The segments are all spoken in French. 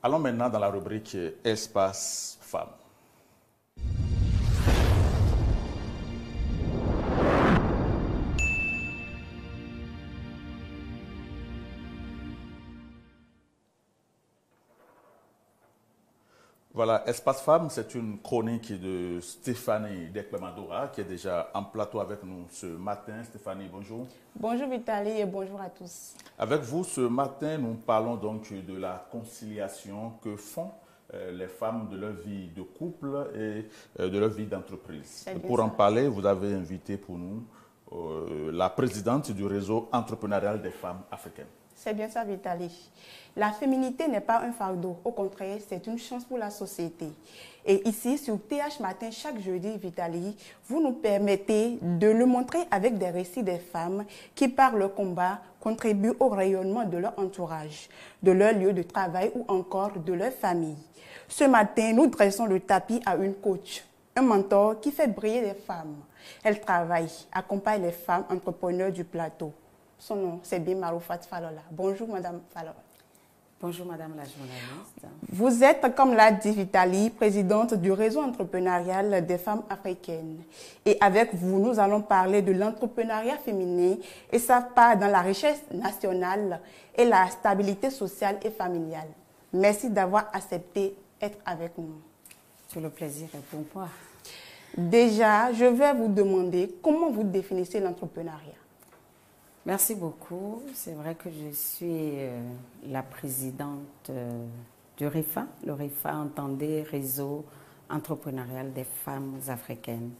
Allons maintenant dans la rubrique Espace Femmes. Voilà, Espace Femmes, c'est une chronique de Stéphanie Deklemadora qui est déjà en plateau avec nous ce matin. Stéphanie, bonjour. Bonjour Vitali et bonjour à tous. Avec vous, ce matin, nous parlons donc de la conciliation que font les femmes de leur vie de couple et de leur vie d'entreprise. Pour en parler, vous avez invité pour nous la présidente du réseau entrepreneurial des femmes africaines. C'est bien ça, Vitali. La féminité n'est pas un fardeau. Au contraire, c'est une chance pour la société. Et ici, sur TH Matin, chaque jeudi, Vitali, vous nous permettez de le montrer avec des récits des femmes qui, par leur combat, contribuent au rayonnement de leur entourage, de leur lieu de travail ou encore de leur famille. Ce matin, nous dressons le tapis à une coach, un mentor qui fait briller les femmes. Elle travaille, accompagne les femmes entrepreneurs du plateau. Son nom, c'est bien Maroufat Falola. Bonjour, Madame Falola. Bonjour, Madame la journaliste. Vous êtes, comme l'a dit Vitali, présidente du réseau entrepreneurial des femmes africaines. Et avec vous, nous allons parler de l'entrepreneuriat féminin et sa part dans la richesse nationale et la stabilité sociale et familiale. Merci d'avoir accepté d'être avec nous. Tout le plaisir est pour moi. Déjà, je vais vous demander comment vous définissez l'entrepreneuriat. Merci beaucoup. C'est vrai que je suis la présidente du RIFA. Le RIFA entendait Réseau entrepreneurial des femmes africaines.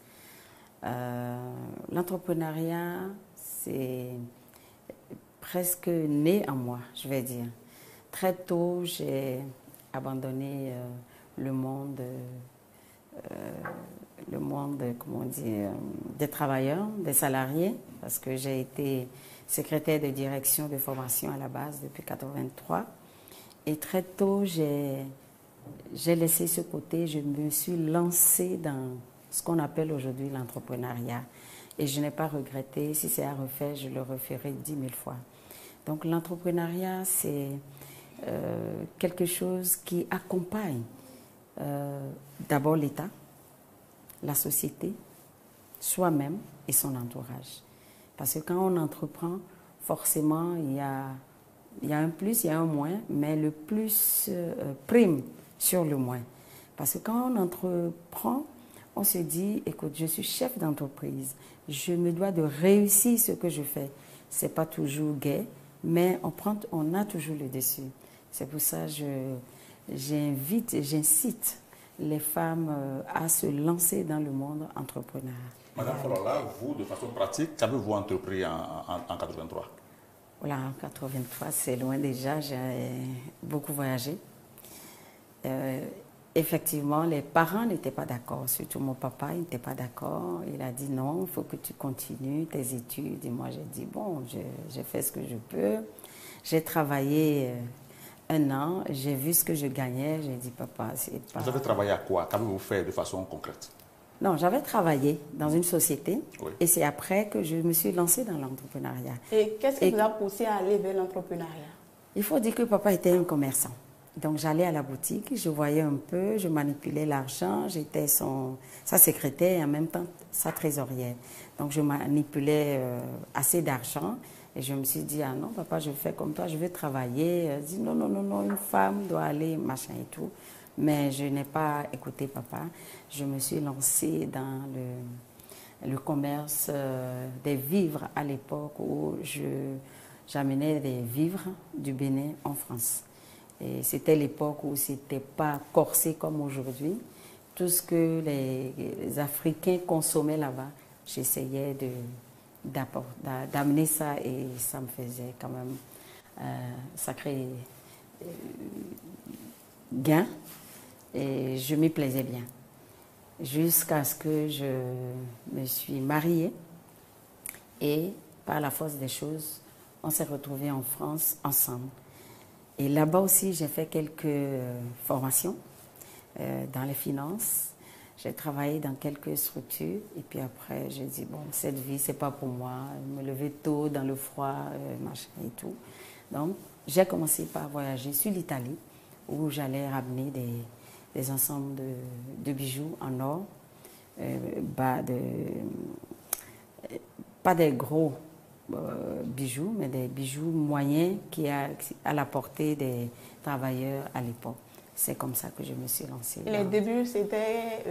L'entrepreneuriat, c'est presque né en moi, je vais dire. Très tôt, j'ai abandonné le monde, comment on dit, des travailleurs, des salariés, parce que j'ai été secrétaire de direction de formation à la base depuis 1983. Et très tôt, j'ai laissé ce côté, je me suis lancée dans ce qu'on appelle aujourd'hui l'entrepreneuriat. Et je n'ai pas regretté, si c'est à refaire, je le referai 10 000 fois. Donc l'entrepreneuriat, c'est quelque chose qui accompagne d'abord l'État, la société, soi-même et son entourage. Parce que quand on entreprend, forcément, il y a un plus, il y a un moins, mais le plus prime sur le moins. Parce que quand on entreprend, on se dit, écoute, je suis chef d'entreprise, je me dois de réussir ce que je fais. Ce n'est pas toujours gai, mais on a toujours le dessus. C'est pour ça que j'incite les femmes à se lancer dans le monde entrepreneur. Madame Falola, vous, de façon pratique, qu'avez-vous entrepris en 83? Voilà, en 83, c'est loin déjà, j'ai beaucoup voyagé. Effectivement, les parents n'étaient pas d'accord, surtout mon papa, il n'était pas d'accord. Il a dit non, il faut que tu continues tes études. Et moi, j'ai dit bon, j'ai fait ce que je peux. J'ai travaillé 1 an, j'ai vu ce que je gagnais, j'ai dit papa, c'est pas... Vous avez travaillé à quoi? Qu'avez-vous fait de façon concrète? Non, j'avais travaillé dans une société, oui. Et c'est après que je me suis lancée dans l'entrepreneuriat. Et qu'est-ce qui vous a poussé à aller vers l'entrepreneuriat? Il faut dire que papa était un commerçant. Donc j'allais à la boutique, je voyais un peu, je manipulais l'argent, j'étais sa secrétaire et en même temps sa trésorière. Donc je manipulais assez d'argent et je me suis dit, ah non papa, je fais comme toi, je veux travailler. Il dit non, non, non, non, une femme doit aller, machin et tout. Mais je n'ai pas écouté papa. Je me suis lancée dans le commerce des vivres à l'époque où j'amenais des vivres du Bénin en France. Et c'était l'époque où ce n'était pas corsé comme aujourd'hui. Tout ce que les Africains consommaient là-bas, j'essayais d'amener ça et ça me faisait quand même sacré gain. Et je m'y plaisais bien. Jusqu'à ce que je me suis mariée. Et par la force des choses, on s'est retrouvés en France ensemble. Et là-bas aussi, j'ai fait quelques formations dans les finances. J'ai travaillé dans quelques structures. Et puis après, j'ai dit, bon, cette vie, c'est pas pour moi. Me lever tôt dans le froid, machin et tout. Donc, j'ai commencé par voyager sur l'Italie où j'allais ramener des ensembles de bijoux en or, pas des gros bijoux, mais des bijoux moyens qui à la portée des travailleurs à l'époque. C'est comme ça que je me suis lancée. Les débuts, c'était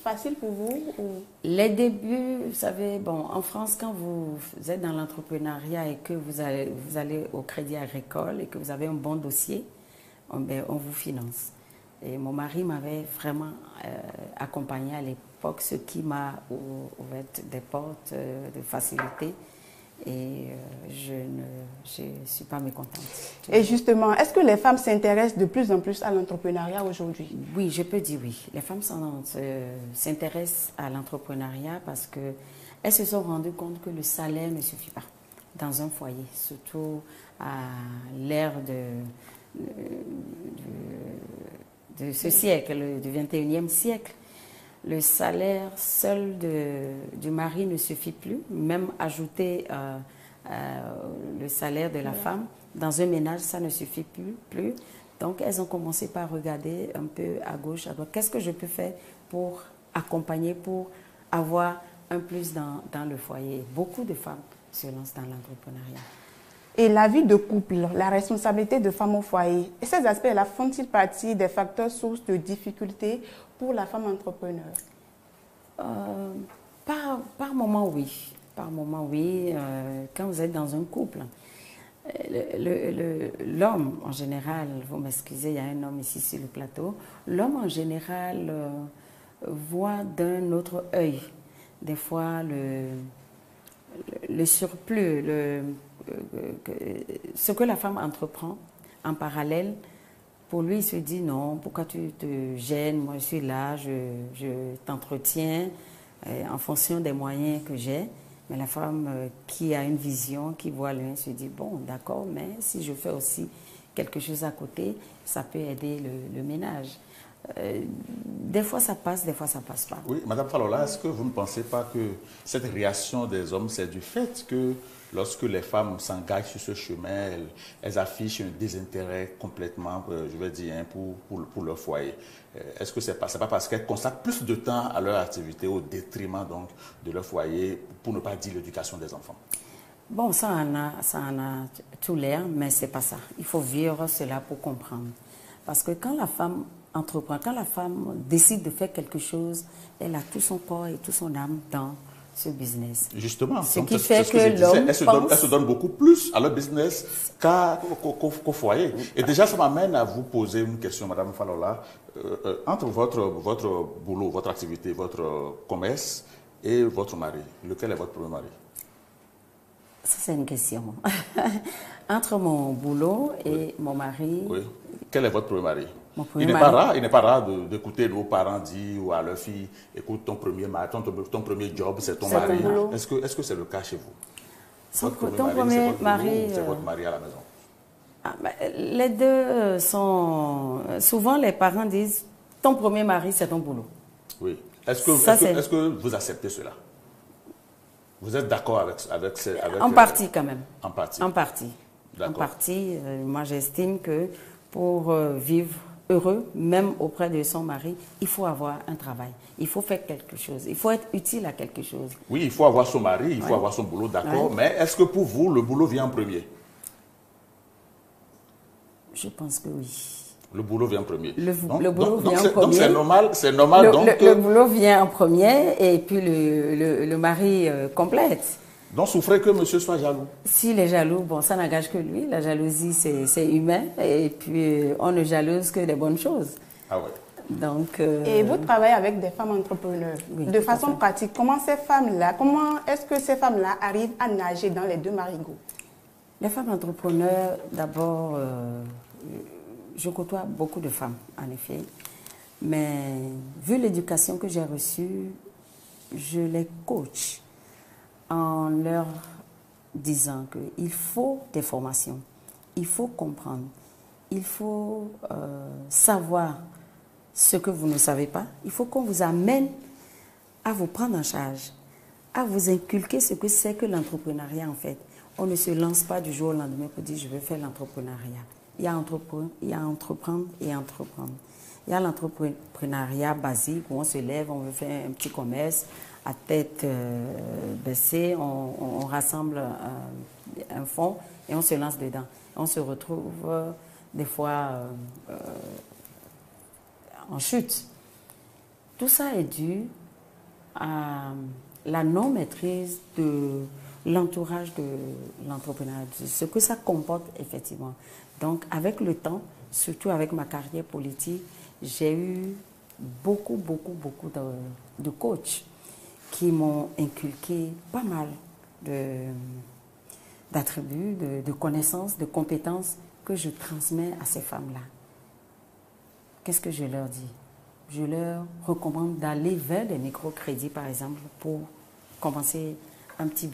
facile pour vous ou... Les débuts, vous savez, bon, en France, quand vous êtes dans l'entrepreneuriat et que vous allez au Crédit Agricole et que vous avez un bon dossier, on vous finance. Et mon mari m'avait vraiment accompagnée à l'époque, ce qui m'a ouvert des portes de facilité. Et je ne suis pas mécontente. Et justement, est-ce que les femmes s'intéressent de plus en plus à l'entrepreneuriat aujourd'hui? Oui, je peux dire oui. Les femmes s'intéressent à l'entrepreneuriat parce qu'elles se sont rendues compte que le salaire ne suffit pas dans un foyer, surtout à l'ère de ce siècle, du 21e siècle. Le salaire seul du mari ne suffit plus, même ajouter le salaire de la femme. Dans un ménage, ça ne suffit plus. Donc, elles ont commencé par regarder un peu à gauche, à droite. Qu'est-ce que je peux faire pour accompagner, pour avoir un plus dans le foyer? Beaucoup de femmes se lancent dans l'entrepreneuriat. Et la vie de couple, la responsabilité de femme au foyer, et ces aspects-là font-ils partie des facteurs sources de difficultés pour la femme entrepreneur? Par moment, oui. Par moment, oui. Quand vous êtes dans un couple, l'homme, en général, vous m'excusez, il y a un homme ici sur le plateau, l'homme, en général, voit d'un autre œil, des fois, le surplus, ce que la femme entreprend en parallèle. Pour lui, il se dit non, pourquoi tu te gênes? Moi, je suis là, je t'entretiens en fonction des moyens que j'ai. Mais la femme qui a une vision, qui voit loin, se dit bon, d'accord, mais si je fais aussi quelque chose à côté, ça peut aider le ménage. Des fois, ça passe, des fois, ça passe pas. Oui, Madame Falola, est-ce que vous ne pensez pas que cette réaction des hommes, c'est du fait que lorsque les femmes s'engagent sur ce chemin, elles affichent un désintérêt complètement, je vais dire, pour leur foyer. Est-ce que c'est pas parce qu'elles consacrent plus de temps à leur activité au détriment donc de leur foyer, pour ne pas dire l'éducation des enfants? Bon, ça en a tout l'air, mais c'est pas ça. Il faut vivre cela pour comprendre. Parce que quand la femme entreprend, quand la femme décide de faire quelque chose, elle a tout son corps et toute son âme dans ce business. Justement, ce qui fait que l'homme elle se donne beaucoup plus à leur business qu'au foyer. Et déjà, ça m'amène à vous poser une question, Madame Falola. Entre votre boulot, votre activité, votre commerce et votre mari, lequel est votre premier mari? Ça, c'est une question. Entre mon boulot et mon mari... Oui. Quel est votre premier mari? Il n'est pas rare d'écouter nos parents dire ou à leur fille, écoute, ton premier premier job, c'est ton mari. Est-ce que c'est le cas chez vous? Ton premier mari, c'est votre mari à la maison? Les deux sont... Souvent, les parents disent, ton premier mari, c'est ton boulot. Oui. Est-ce que vous acceptez cela? Vous êtes d'accord avec en partie, quand même. En partie? En partie. En partie. Moi, j'estime que pour vivre heureux, même auprès de son mari, il faut avoir un travail. Il faut faire quelque chose. Il faut être utile à quelque chose. Oui, il faut avoir son mari, il faut avoir son boulot, d'accord. Mais est-ce que pour vous, le boulot vient en premier? Je pense que oui. Le boulot vient en premier. Le boulot vient en premier. Donc c'est normal. Le boulot vient en premier et puis le mari complète. Donc souffrez que monsieur soit jaloux. S'il est jaloux, bon, ça n'engage que lui. La jalousie, c'est humain. Et puis, on ne jalouse que des bonnes choses. Ah ouais. Donc, Et vous travaillez avec des femmes entrepreneurs. Oui, de façon pratique, comment est-ce que ces femmes-là arrivent à nager dans les deux marigots? Les femmes entrepreneurs, d'abord, je côtoie beaucoup de femmes, en effet. Mais vu l'éducation que j'ai reçue, je les coach en leur disant qu'il faut des formations, il faut comprendre, il faut savoir ce que vous ne savez pas. Il faut qu'on vous amène à vous prendre en charge, à vous inculquer ce que c'est que l'entrepreneuriat en fait. On ne se lance pas du jour au lendemain pour dire je veux faire l'entrepreneuriat. il y a entreprendre et entreprendre. Il y a l'entrepreneuriat basique où on se lève, on veut faire un petit commerce à tête baissée, on rassemble un fonds et on se lance dedans. On se retrouve des fois en chute. Tout ça est dû à la non-maîtrise de l'entourage de l'entrepreneuriat, ce que ça comporte effectivement. Donc, avec le temps, surtout avec ma carrière politique, j'ai eu beaucoup de coachs qui m'ont inculqué pas mal d'attributs, de connaissances, de compétences que je transmets à ces femmes-là. Qu'est-ce que je leur dis? Je leur recommande d'aller vers les microcrédits, par exemple, pour commencer un petit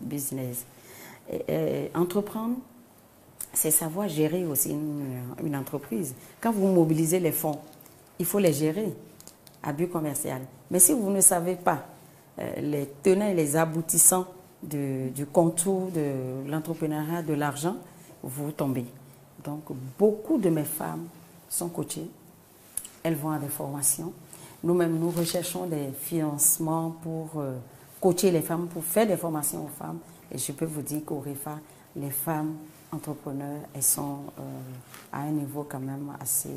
business. Entreprendre, c'est savoir gérer aussi une entreprise. Quand vous mobilisez les fonds, il faut les gérer à but commercial. Mais si vous ne savez pas les tenants et les aboutissants du contour de l'entrepreneuriat, de l'argent, vous tombez. Donc, beaucoup de mes femmes sont coachées. Elles vont à des formations. Nous-mêmes, nous recherchons des financements pour coacher les femmes, pour faire des formations aux femmes. Et je peux vous dire qu'au REFA, les femmes entrepreneurs, elles sont à un niveau quand même assez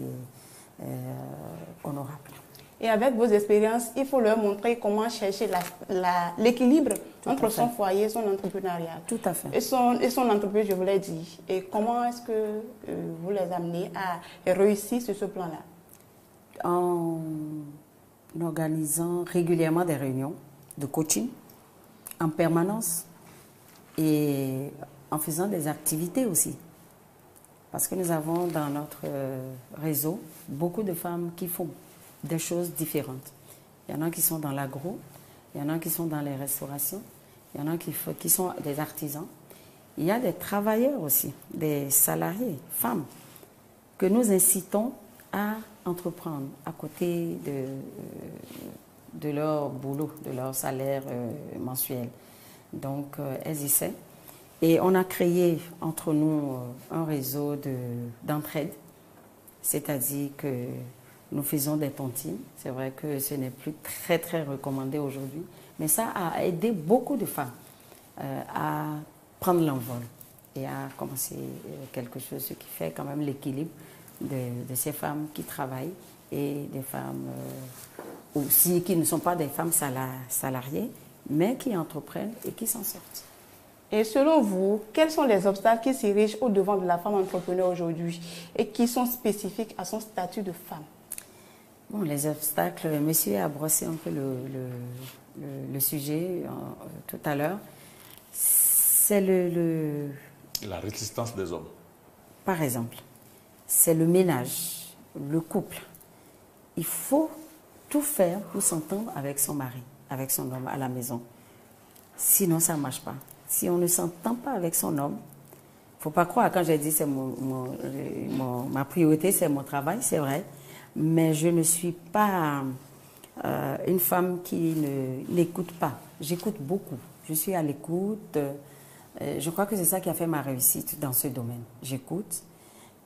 honorable. Et avec vos expériences, il faut leur montrer comment chercher l'équilibre entre son foyer et son entrepreneuriat. Tout à fait. Et son entreprise, je vous l'ai dit. Et comment est-ce que vous les amenez à réussir sur ce plan-là? En organisant régulièrement des réunions de coaching en permanence et en faisant des activités aussi. Parce que nous avons dans notre réseau beaucoup de femmes qui font des choses différentes. Il y en a qui sont dans l'agro, il y en a qui sont dans les restaurations, il y en a qui sont des artisans. Il y a des travailleurs aussi, des salariés, femmes, que nous incitons à entreprendre à côté de leur boulot, de leur salaire mensuel. Donc, elles essaient. Et on a créé entre nous un réseau d'entraide, c'est-à-dire que nous faisons des tontines. C'est vrai que ce n'est plus très recommandé aujourd'hui, mais ça a aidé beaucoup de femmes à prendre l'envol et à commencer quelque chose, ce qui fait quand même l'équilibre de ces femmes qui travaillent et des femmes aussi qui ne sont pas des femmes salariées, mais qui entreprennent et qui s'en sortent. Et selon vous, quels sont les obstacles qui s'érigent au devant de la femme entrepreneur aujourd'hui et qui sont spécifiques à son statut de femme? Bon, les obstacles, monsieur a brossé un peu le sujet tout à l'heure. C'est la résistance des hommes. Par exemple, c'est le ménage, le couple. Il faut tout faire pour s'entendre avec son mari, avec son homme à la maison. Sinon, ça ne marche pas. Si on ne s'entend pas avec son homme, il ne faut pas croire, quand j'ai dit c'est ma priorité, c'est mon travail, c'est vrai, mais je ne suis pas une femme qui n'écoute pas. J'écoute beaucoup. Je suis à l'écoute. Je crois que c'est ça qui a fait ma réussite dans ce domaine. J'écoute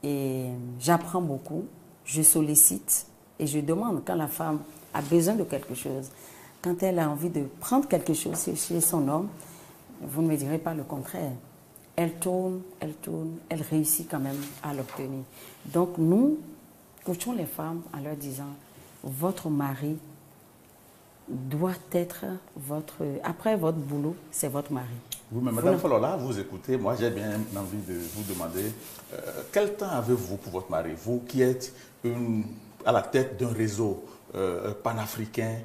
et j'apprends beaucoup. Je sollicite et je demande quand la femme a besoin de quelque chose. Quand elle a envie de prendre quelque chose chez son homme, vous ne me direz pas le contraire. Elle tourne, elle réussit quand même à l'obtenir. Donc nous, coachons les femmes en leur disant, votre mari doit être après votre boulot, c'est votre mari. Oui, mais Madame Falola, vous écoutez, moi j'ai bien envie de vous demander, quel temps avez-vous pour votre mari? Vous qui êtes à la tête d'un réseau panafricain,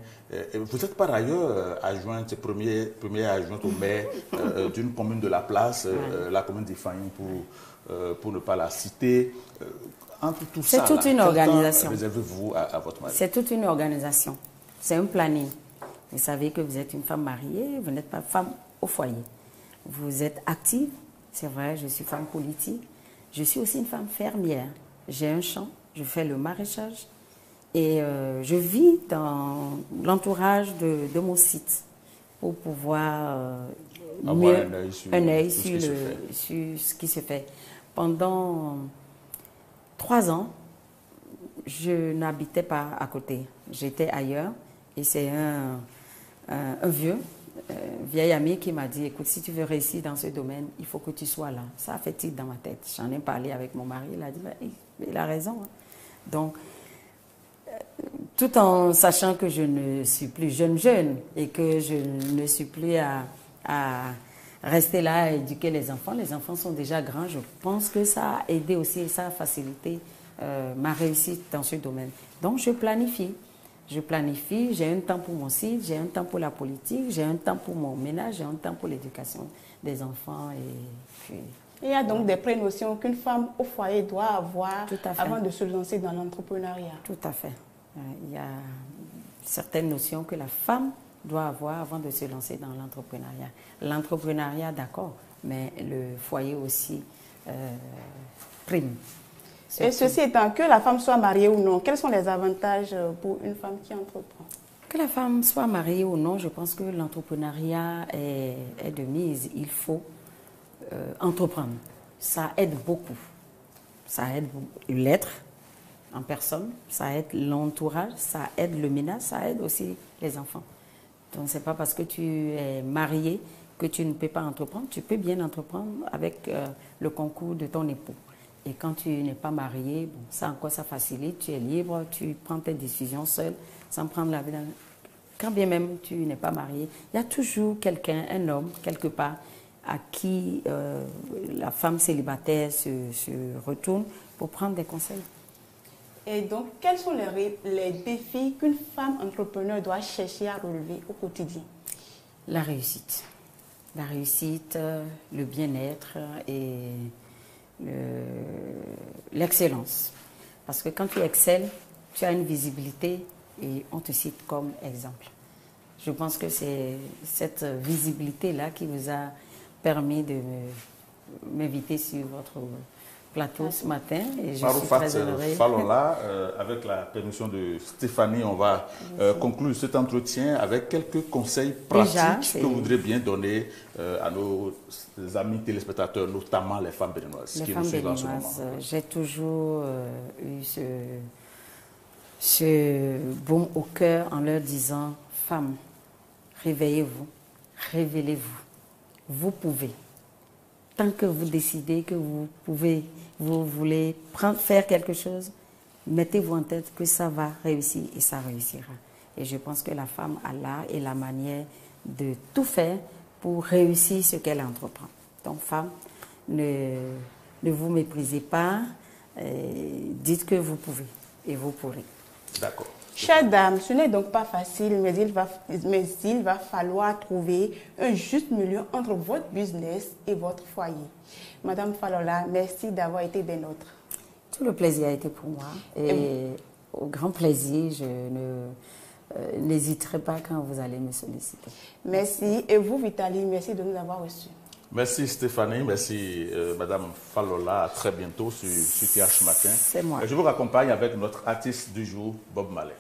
vous êtes par ailleurs adjointe, première adjointe au maire d'une commune de la place, la commune d'Ifahim pour ne pas la citer. Entre tout ça, c'est toute une organisation. Réservez-vous à votre mari? C'est toute une organisation. C'est un planning. Vous savez que vous êtes une femme mariée, vous n'êtes pas femme au foyer. Vous êtes active, c'est vrai, je suis femme politique. Je suis aussi une femme fermière. J'ai un champ, je fais le maraîchage et je vis dans l'entourage de mon site pour pouvoir avoir un œil sur ce qui se fait. pendant 3 ans, je n'habitais pas à côté. J'étais ailleurs et c'est un vieil ami qui m'a dit, écoute, si tu veux réussir dans ce domaine, il faut que tu sois là. Ça a fait tilt dans ma tête. J'en ai parlé avec mon mari, il a dit, il a raison. Hein. Donc, tout en sachant que je ne suis plus jeune et que je ne suis plus à rester là à éduquer les enfants sont déjà grands. Je pense que ça a aidé aussi et ça a facilité ma réussite dans ce domaine. Donc, je planifie, j'ai un temps pour mon site, j'ai un temps pour la politique, j'ai un temps pour mon ménage, j'ai un temps pour l'éducation des enfants. Et puis, il y a donc des prénotions qu'une femme au foyer doit avoir avant de se lancer dans l'entrepreneuriat. Tout à fait. Il y a certaines notions que la femme doit avoir avant de se lancer dans l'entrepreneuriat. L'entrepreneuriat, d'accord, mais le foyer aussi prime. Et ceci étant, que la femme soit mariée ou non, quels sont les avantages pour une femme qui entreprend? Que la femme soit mariée ou non, je pense que l'entrepreneuriat est de mise. Il faut entreprendre. Ça aide beaucoup. Ça aide l'être en personne, ça aide l'entourage, ça aide le ménage, ça aide aussi les enfants. Donc, ce n'est pas parce que tu es marié que tu ne peux pas entreprendre. Tu peux bien entreprendre avec le concours de ton époux. Et quand tu n'es pas marié, bon, ça encore, ça facilite. Tu es libre, tu prends tes décisions seul, sans prendre la vie dans... Quand bien même tu n'es pas marié, il y a toujours quelqu'un, un homme, quelque part, à qui la femme célibataire se retourne pour prendre des conseils. Et donc, quels sont les défis qu'une femme entrepreneur doit chercher à relever au quotidien? La réussite. La réussite, le bien-être et l'excellence. Parce que quand tu excelles, tu as une visibilité et on te cite comme exemple. Je pense que c'est cette visibilité-là qui vous a permis de m'inviter sur votre plateau ce matin et je suis très honorée. Falola, avec la permission de Stéphanie, on va conclure cet entretien avec quelques conseils pratiques que vous voudrez bien donner à nos amis téléspectateurs, notamment les femmes béninoises qui nous suivent en ce moment. J'ai toujours eu ce baume au cœur en leur disant, femmes, réveillez-vous, révélez-vous, vous pouvez. Tant que vous décidez que vous voulez faire quelque chose, mettez-vous en tête que ça va réussir et ça réussira. Et je pense que la femme a l'art et la manière de tout faire pour réussir ce qu'elle entreprend. Donc, femmes, ne vous méprisez pas, dites que vous pouvez et vous pourrez. D'accord. Chère dame, ce n'est donc pas facile, mais il va falloir trouver un juste milieu entre votre business et votre foyer. Madame Falola, merci d'avoir été des nôtres. Tout le plaisir a été pour moi. Et au grand plaisir, je n'hésiterai pas quand vous allez me solliciter. Merci. Et vous, Vitali, merci de nous avoir reçus. Merci Stéphanie, merci Madame Falola. À très bientôt sur TH Matin. C'est moi. Je vous raccompagne avec notre artiste du jour, Bob Marley.